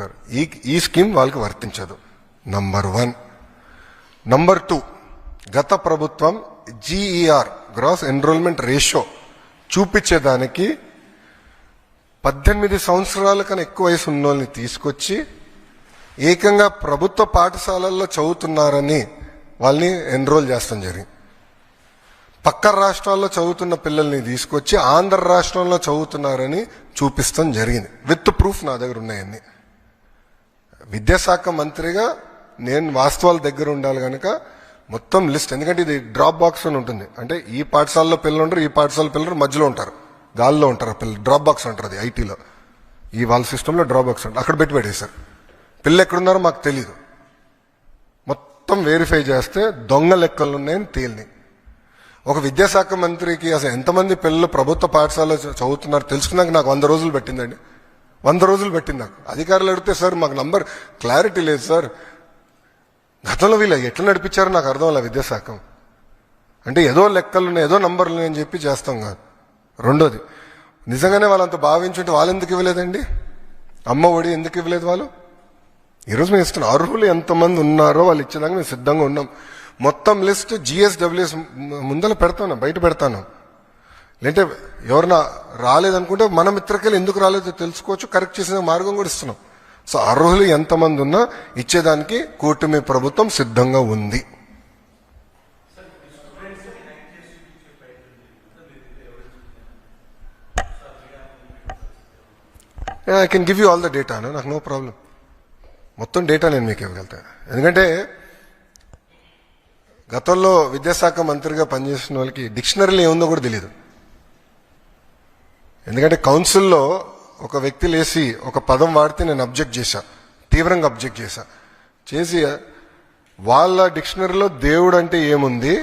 ఉంటారు. ఈ స్కీమ్ వాళ్ళకి వర్తించదు. నంబర్ 1. నంబర్ 2, గత ప్రభుత్వం GER గ్రాస్ ఎన్రోల్మెంట్ రేషియో చూపించేదానికి 18 సంవత్సరాల కన్నా ఎక్కువ వయసు ఉన్న వాళ్ళని తీసుకొచ్చి ఏకంగా ప్రభుత్వ పాఠశాలల్లో చదువుతున్నారని వాళ్ళని ఎన్రోల్ చేస్తాం జరిగింది. పక్క రాష్ట్రాల్లో చదువుతున్న పిల్లల్ని తీసుకొచ్చి ఆంధ్ర రాష్ట్రంలో చదువుతున్నారని చూపిస్తాం జరిగింది. విత్ ప్రూఫ్ నా దగ్గర ఉన్నాయన్ని. విద్యాశాఖ మంత్రిగా నేను వాస్తవాల దగ్గర ఉండాలి కనుక మొత్తం లిస్ట్, ఎందుకంటే ఇది డ్రాప్ బాక్స్ అని ఉంటుంది. అంటే ఈ పాఠశాలలో పిల్లలు ఉంటారు, ఈ పాఠశాల పిల్లలు మధ్యలో ఉంటారు, గాల్లో ఉంటారు పిల్లలు. డ్రాప్ బాక్స్ అంటారు అది ఐటీలో. ఈ వాళ్ళ సిస్టంలో డ్రాప్ బాక్స్ అంటారు. అక్కడ పెట్టి పెట్టేశారు. పిల్లలు ఎక్కడున్నారో మాకు తెలీదు. మొత్తం వెరిఫై చేస్తే దొంగ లెక్కలు ఉన్నాయని తేలిని. ఒక విద్యాశాఖ మంత్రికి అసలు ఎంతమంది పిల్లలు ప్రభుత్వ పాఠశాలలో చదువుతున్నారు తెలుసుకున్నాక నాకు 100 రోజులు పెట్టిందండి. 100 రోజులు పెట్టింది నాకు. అధికారులు అడిగితే సార్ మాకు నంబర్ క్లారిటీ లేదు సార్, గతంలో వీళ్ళు ఎట్లా నడిపించారో నాకు అర్థం అలా విద్యాశాఖ. అంటే ఏదో లెక్కలు ఏదో నంబర్లు అని చెప్పి చేస్తాం కాదు. రెండోది, నిజంగానే వాళ్ళంత భావించుంటే వాళ్ళు ఎందుకు ఇవ్వలేదండి? అమ్మ ఒడి ఎందుకు ఇవ్వలేదు వాళ్ళు? ఈరోజు మేము ఇస్తున్నాం. అర్హులు ఎంతమంది ఉన్నారో వాళ్ళు ఇచ్చేదాకా మేము సిద్ధంగా ఉన్నాం. మొత్తం లిస్ట్ GSWS ముందర పెడతాను, బయట పెడతాను. లేదంటే ఎవరన్నా రాలేదనుకుంటే మన మిత్రకెళ్ళి ఎందుకు రాలేదో తెలుసుకోవచ్చు, కరెక్ట్ చేసిన మార్గం కూడా ఇస్తున్నాం. సో అర్హులు ఎంతమంది ఉన్నా ఇచ్చేదానికి కూటమి ప్రభుత్వం సిద్ధంగా ఉంది. I can give you all the data, నాకు నో ప్రాబ్లం. మొత్తం డేటా నేను మీకు ఇవ్వగలుగుతాను. ఎందుకంటే గతంలో విద్యాశాఖ మంత్రిగా పనిచేసిన వాళ్ళకి డిక్షనరీలో ఏముందో కూడా తెలియదు. ఎందుకంటే కౌన్సిల్లో ఒక వ్యక్తి లేసి ఒక పదం వాడితే నేను అబ్జెక్ట్ చేశా, తీవ్రంగా అబ్జెక్ట్ చేసి వాళ్ళ డిక్షనరీలో దేవుడు అంటే ఏముంది,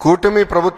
కూటమి ప్రభుత్వం